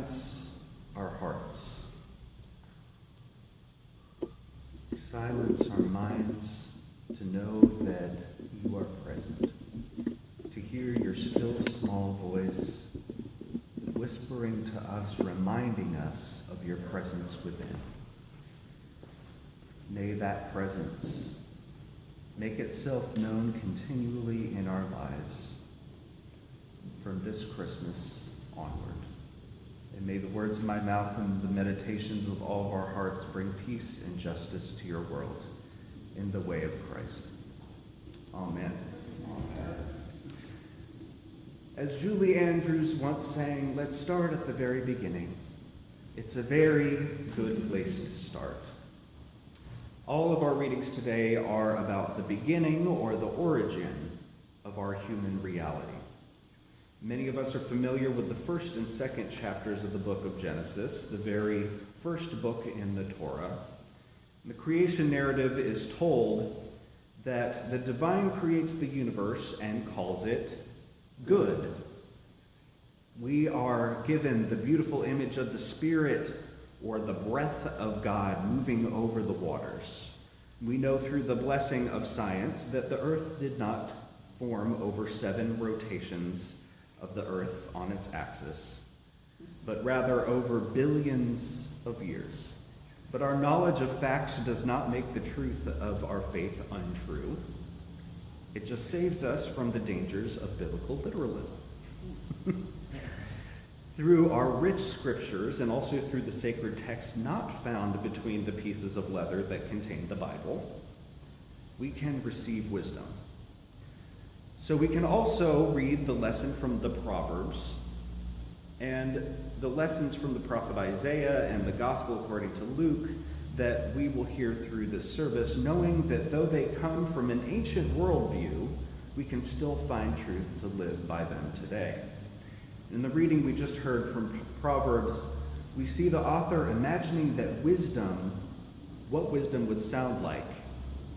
silence our hearts. Silence our minds to know that you are present, to hear your still small voice whispering to us, reminding us of your presence within. May that presence make itself known continually in our lives from this Christmas onward. And may the words of my mouth and the meditations of all of our hearts bring peace and justice to your world in the way of Christ. Amen. Amen. As Julie Andrews once sang, let's start at the very beginning. It's a very good place to start. All of our readings today are about the beginning or the origin of our human reality. Many of us are familiar with the first and second chapters of the book of Genesis, the very first book in the Torah. The creation narrative is told that the divine creates the universe and calls it good. We are given the beautiful image of the Spirit, or the breath of God moving over the waters. We know through the blessing of science that the earth did not form over 7 rotations of the earth on its axis, but rather over billions of years. But our knowledge of facts does not make the truth of our faith untrue. It just saves us from the dangers of biblical literalism. Through our rich scriptures and also through the sacred texts not found between the pieces of leather that contain the Bible, we can receive wisdom. So we can also read the lesson from the Proverbs and the lessons from the prophet Isaiah and the gospel according to Luke that we will hear through this service, knowing that though they come from an ancient worldview, we can still find truth to live by them today. In the reading we just heard from Proverbs, we see the author imagining that what wisdom would sound like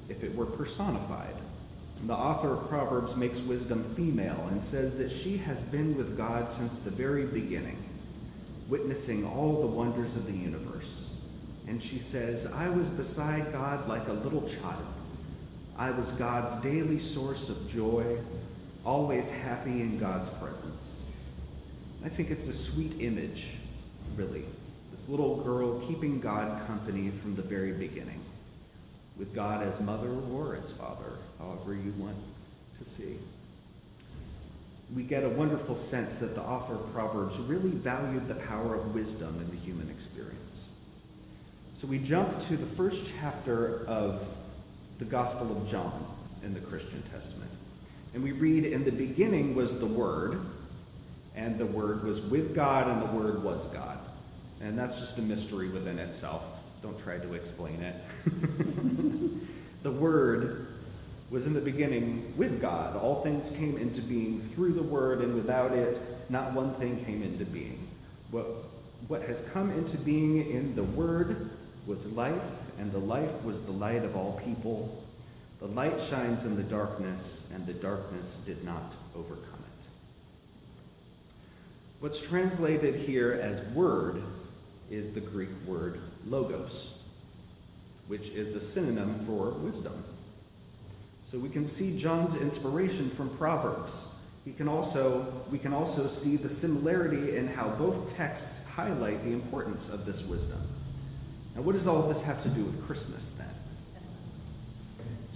if it were personified. And the author of Proverbs makes wisdom female and says that she has been with God since the very beginning, witnessing all the wonders of the universe. And she says, I was beside God like a little child. I was God's daily source of joy, always happy in God's presence. I think it's a sweet image, really. This little girl keeping God company from the very beginning, with God as mother or as father, however you want to see. We get a wonderful sense that the author of Proverbs really valued the power of wisdom in the human experience. So we jump to the first chapter of the Gospel of John in the Christian Testament. And we read, in the beginning was the Word, and the Word was with God, and the Word was God. And that's just a mystery within itself. Don't try to explain it. The Word was in the beginning with God. All things came into being through the Word, and without it, not one thing came into being. What has come into being in the Word was life, and the life was the light of all people. The light shines in the darkness, and the darkness did not overcome it. What's translated here as word is the Greek word logos, which is a synonym for wisdom. So we can see John's inspiration from Proverbs. We can also see the similarity in how both texts highlight the importance of this wisdom. Now, what does all of this have to do with Christmas, then?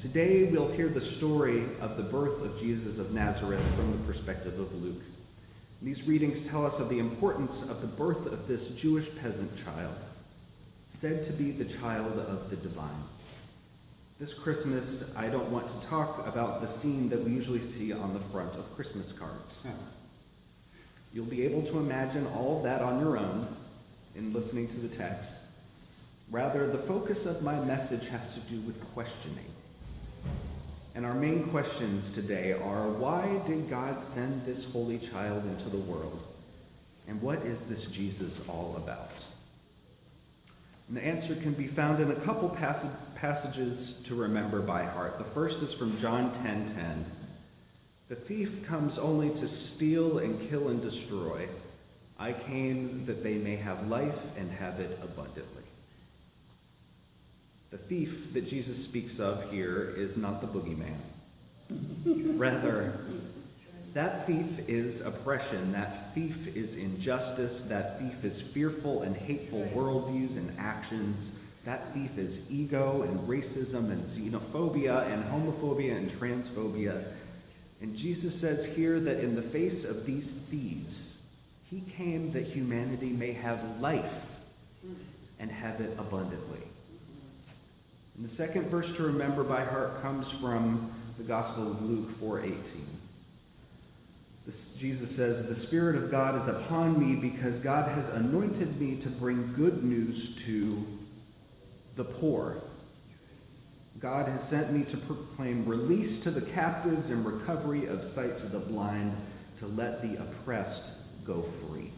Today, we'll hear the story of the birth of Jesus of Nazareth from the perspective of Luke. These readings tell us of the importance of the birth of this Jewish peasant child, said to be the child of the divine. This Christmas, I don't want to talk about the scene that we usually see on the front of Christmas cards. You'll be able to imagine all of that on your own in listening to the text. Rather, the focus of my message has to do with questioning. And our main questions today are, why did God send this holy child into the world? And what is this Jesus all about? And the answer can be found in a couple passages to remember by heart. The first is from John 10:10. The thief comes only to steal and kill and destroy. I came that they may have life and have it abundantly. The thief that Jesus speaks of here is not the boogeyman. Rather, that thief is oppression, that thief is injustice, that thief is fearful and hateful worldviews and actions, that thief is ego and racism and xenophobia and homophobia and transphobia. And Jesus says here that in the face of these thieves, he came that humanity may have life and have it abundantly. And the second verse to remember by heart comes from the Gospel of Luke 4:18. Jesus says, "The Spirit of God is upon me because God has anointed me to bring good news to the poor. God has sent me to proclaim release to the captives and recovery of sight to the blind, to let the oppressed go free."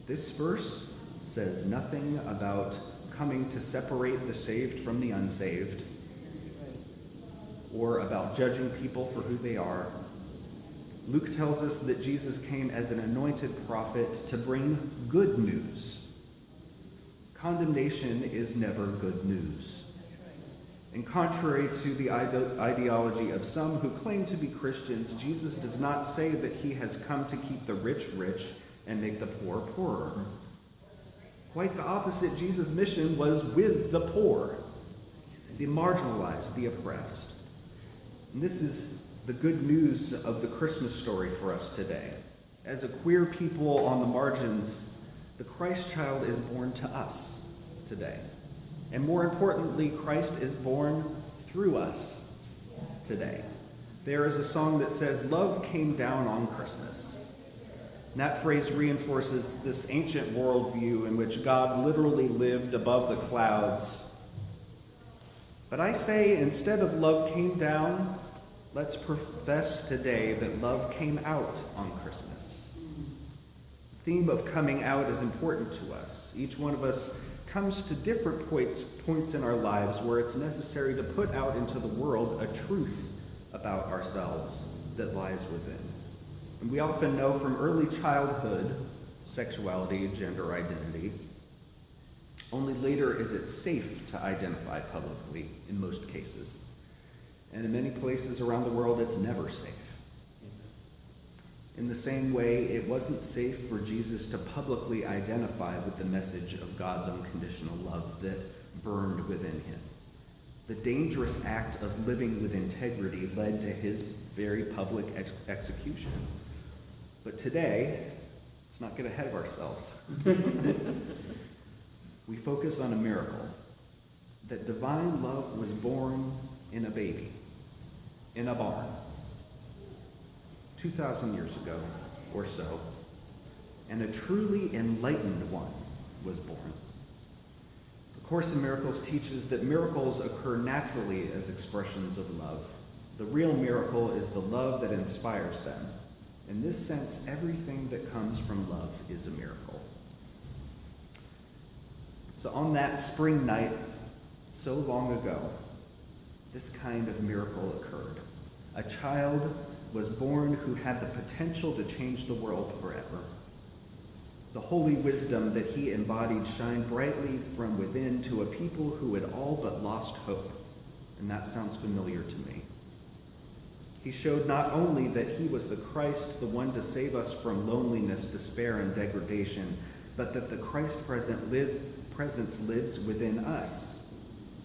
This verse says nothing about coming to separate the saved from the unsaved, or about judging people for who they are. Luke tells us that Jesus came as an anointed prophet to bring good news. Condemnation is never good news. And contrary to the ideology of some who claim to be Christians, Jesus does not say that he has come to keep the rich rich and make the poor poorer. Quite the opposite. Jesus' mission was with the poor, the marginalized, the oppressed. And this is the good news of the Christmas story for us today. As a queer people on the margins, the Christ child is born to us today. And more importantly, Christ is born through us today. There is a song that says, "Love came down on Christmas." And that phrase reinforces this ancient worldview in which God literally lived above the clouds. But I say, instead of love came down, let's profess today that love came out on Christmas. The theme of coming out is important to us. Each one of us comes to different points in our lives where it's necessary to put out into the world a truth about ourselves that lies within. And we often know from early childhood sexuality, gender identity. Only later is it safe to identify publicly in most cases. And in many places around the world, it's never safe. In the same way, it wasn't safe for Jesus to publicly identify with the message of God's unconditional love that burned within him. The dangerous act of living with integrity led to his very public execution. But today, let's not get ahead of ourselves. We focus on a miracle, that divine love was born in a baby, in a barn, 2,000 years ago or so, and a truly enlightened one was born. The Course in Miracles teaches that miracles occur naturally as expressions of love. The real miracle is the love that inspires them. In this sense, everything that comes from love is a miracle. So on that spring night, so long ago, this kind of miracle occurred. A child was born who had the potential to change the world forever. The holy wisdom that he embodied shined brightly from within to a people who had all but lost hope. And that sounds familiar to me. He showed not only that he was the Christ, the one to save us from loneliness, despair, and degradation, but that the Christ presence lives within us.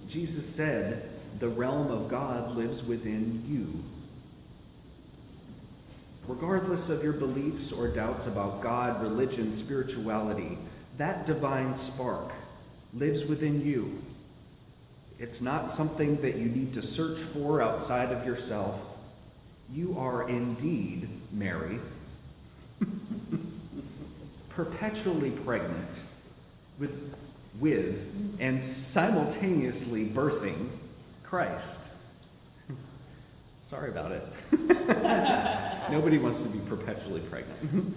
Jesus said, "The realm of God lives within you." Regardless of your beliefs or doubts about God, religion, spirituality, that divine spark lives within you. It's not something that you need to search for outside of yourself. You are indeed, Mary, perpetually pregnant with and simultaneously birthing Christ. Sorry about it. Nobody wants to be perpetually pregnant.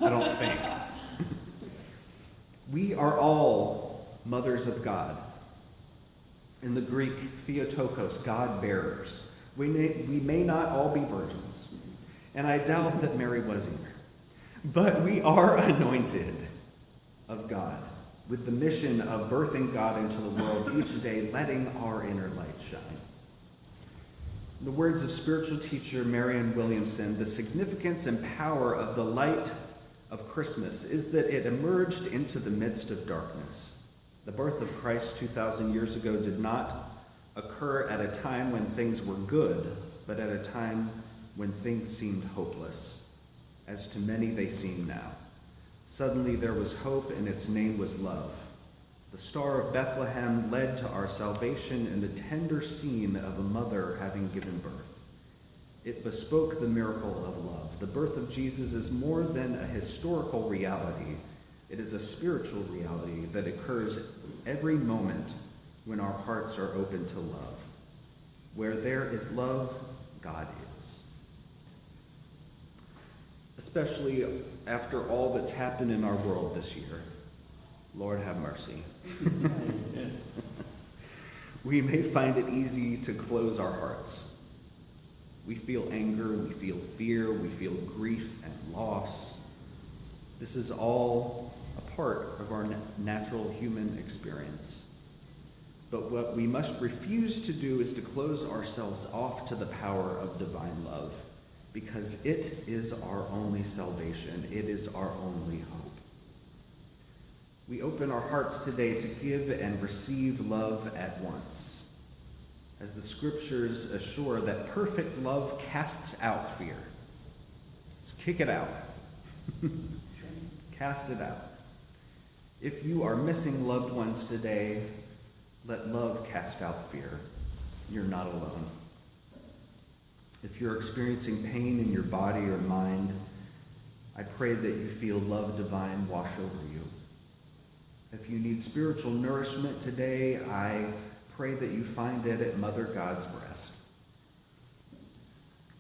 I don't think. We are all mothers of God. In the Greek, Theotokos, God-bearers. We may not all be virgins, and I doubt that Mary was either. But we are anointed of God with the mission of birthing God into the world each day, letting our inner light shine. In the words of spiritual teacher Marianne Williamson, the significance and power of the light of Christmas is that it emerged into the midst of darkness. The birth of Christ 2,000 years ago did not occur at a time when things were good, but at a time when things seemed hopeless, as to many they seem now. Suddenly there was hope, and its name was love. The star of Bethlehem led to our salvation in the tender scene of a mother having given birth. It bespoke the miracle of love. The birth of Jesus is more than a historical reality. It is a spiritual reality that occurs every moment when our hearts are open to love. Where there is love, God is. Especially after all that's happened in our world this year. Lord have mercy. We may find it easy to close our hearts. We feel anger, we feel fear, we feel grief and loss. This is all a part of our natural human experience. But what we must refuse to do is to close ourselves off to the power of divine love, because it is our only salvation. It is our only hope. We open our hearts today to give and receive love at once, as the scriptures assure that perfect love casts out fear. Let's kick it out. Cast it out. If you are missing loved ones today, let love cast out fear. You're not alone. If you're experiencing pain in your body or mind, I pray that you feel love divine wash over you. If you need spiritual nourishment today, I pray that you find it at Mother God's breast.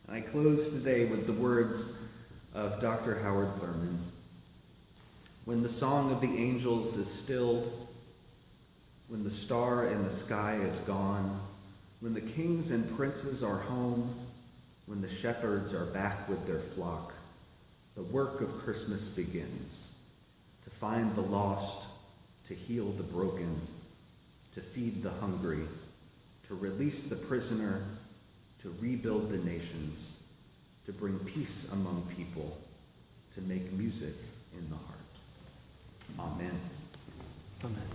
And I close today with the words of Dr. Howard Thurman. When the song of the angels is stilled, when the star in the sky is gone, when the kings and princes are home, when the shepherds are back with their flock, the work of Christmas begins, to find the lost, to heal the broken, to feed the hungry, to release the prisoner, to rebuild the nations, to bring peace among people, to make music in the heart. Amen. Amen.